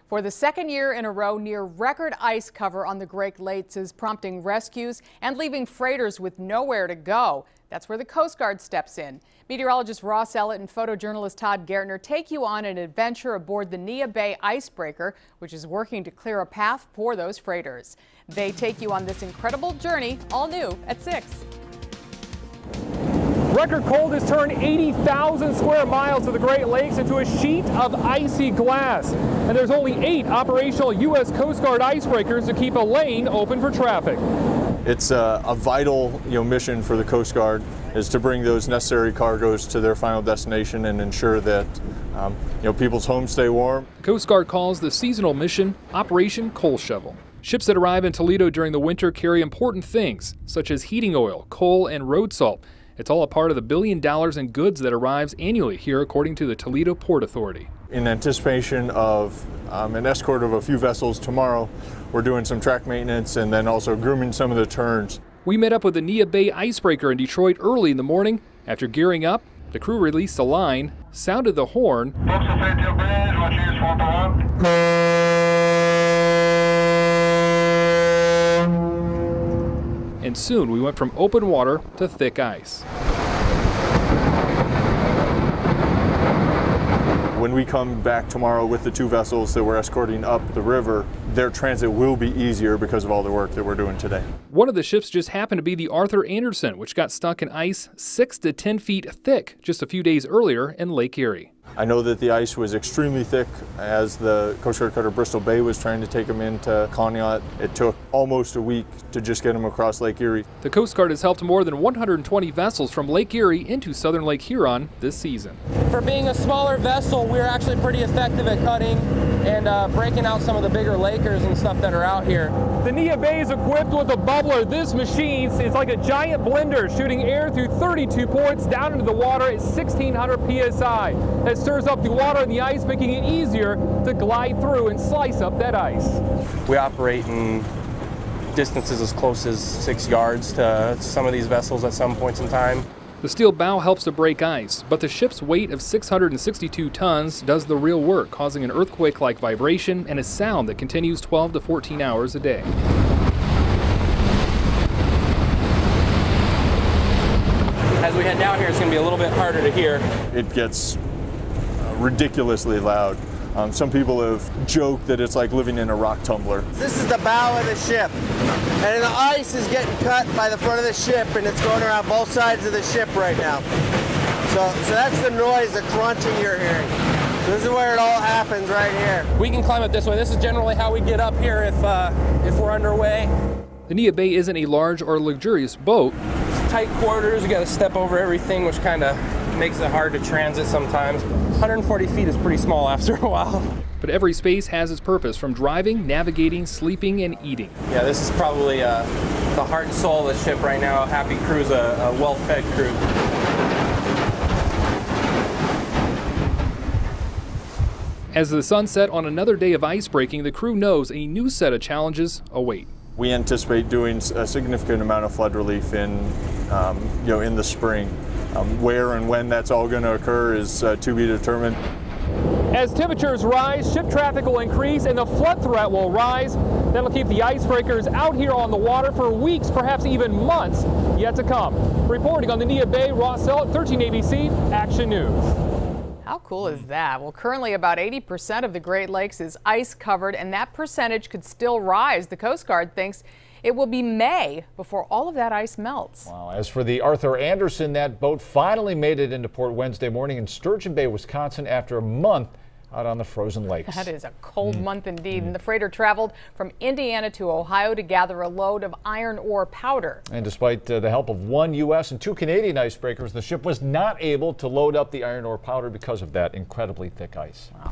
For the second year in a row, near record ice cover on the Great Lakes is prompting rescues and leaving freighters with nowhere to go. That's where the Coast Guard steps in. Meteorologist Ross Ellett and photojournalist Todd Gaertner take you on an adventure aboard the Neah Bay Icebreaker, which is working to clear a path for those freighters. They take you on this incredible journey, all new at 6. Record cold has turned 80,000 square miles of the Great Lakes into a sheet of icy glass. And there's only 8 operational U.S. Coast Guard icebreakers to keep a lane open for traffic. It's a vital mission for the Coast Guard is to bring those necessary cargoes to their final destination and ensure that people's homes stay warm. The Coast Guard calls the seasonal mission Operation Coal Shovel. Ships that arrive in Toledo during the winter carry important things, such as heating oil, coal, and road salt. It's all a part of the $1 billion in goods that arrives annually here, according to the Toledo Port Authority. In anticipation of an escort of a few vessels tomorrow, we're doing some track maintenance and then also grooming some of the turns. We met up with the Neah Bay Icebreaker in Detroit early in the morning. After gearing up, the crew released a line, sounded the horn, and soon we went from open water to thick ice. When we come back tomorrow with the 2 vessels that we're escorting up the river, their transit will be easier because of all the work that we're doing today. One of the ships just happened to be the Arthur Anderson, which got stuck in ice 6 to 10 feet thick just a few days earlier in Lake Erie. I know that the ice was extremely thick as the Coast Guard cutter Bristol Bay was trying to take them into Conneaut. It took almost a week to just get them across Lake Erie. The Coast Guard has helped more than 120 vessels from Lake Erie into southern Lake Huron this season. For being a smaller vessel, we're actually pretty effective at cutting and breaking out some of the bigger lakers and stuff that are out here. The Neah Bay is equipped with a bubbler. This machine is like a giant blender shooting air through 32 ports down into the water at 1,600 psi. That stirs up the water and the ice, making it easier to glide through and slice up that ice. We operate in distances as close as 6 yards to some of these vessels at some points in time. The steel bow helps to break ice, but the ship's weight of 662 tons does the real work, causing an earthquake-like vibration and a sound that continues 12 to 14 hours a day. As we head down here, it's going to be a little bit harder to hear. It gets ridiculously loud. Some people have joked that it's like living in a rock tumbler. This is the bow of the ship, and the ice is getting cut by the front of the ship, and it's going around both sides of the ship right now. So that's the noise, the crunching you're hearing. This is where it all happens right here. We can climb it this way. This is generally how we get up here if we're underway. The Neah Bay isn't a large or luxurious boat. It's tight quarters. You got to step over everything, which kind of makes it hard to transit sometimes. 140 feet is pretty small after a while. But every space has its purpose, from driving, navigating, sleeping, and eating. Yeah, this is probably the heart and soul of the ship right now. A happy crew's a well-fed crew. As the sun set on another day of ice breaking, the crew knows a new set of challenges await. We anticipate doing a significant amount of flood relief in the spring. Where and when that's all going to occur is to be determined. As temperatures rise, ship traffic will increase and the flood threat will rise. That'll keep the icebreakers out here on the water for weeks, perhaps even months yet to come. Reporting on the Neah Bay, Ross Ellett, 13 ABC Action News. How cool is that? Well, currently about 80% of the Great Lakes is ice covered, and that percentage could still rise. The Coast Guard thinks it will be May before all of that ice melts. Wow. As for the Arthur Anderson, that boat finally made it into port Wednesday morning in Sturgeon Bay, Wisconsin, after a month out on the frozen lakes. That is a cold month indeed. And the freighter traveled from Indiana to Ohio to gather a load of iron ore powder. And despite the help of 1 U.S. and 2 Canadian icebreakers, the ship was not able to load up the iron ore powder because of that incredibly thick ice. Wow.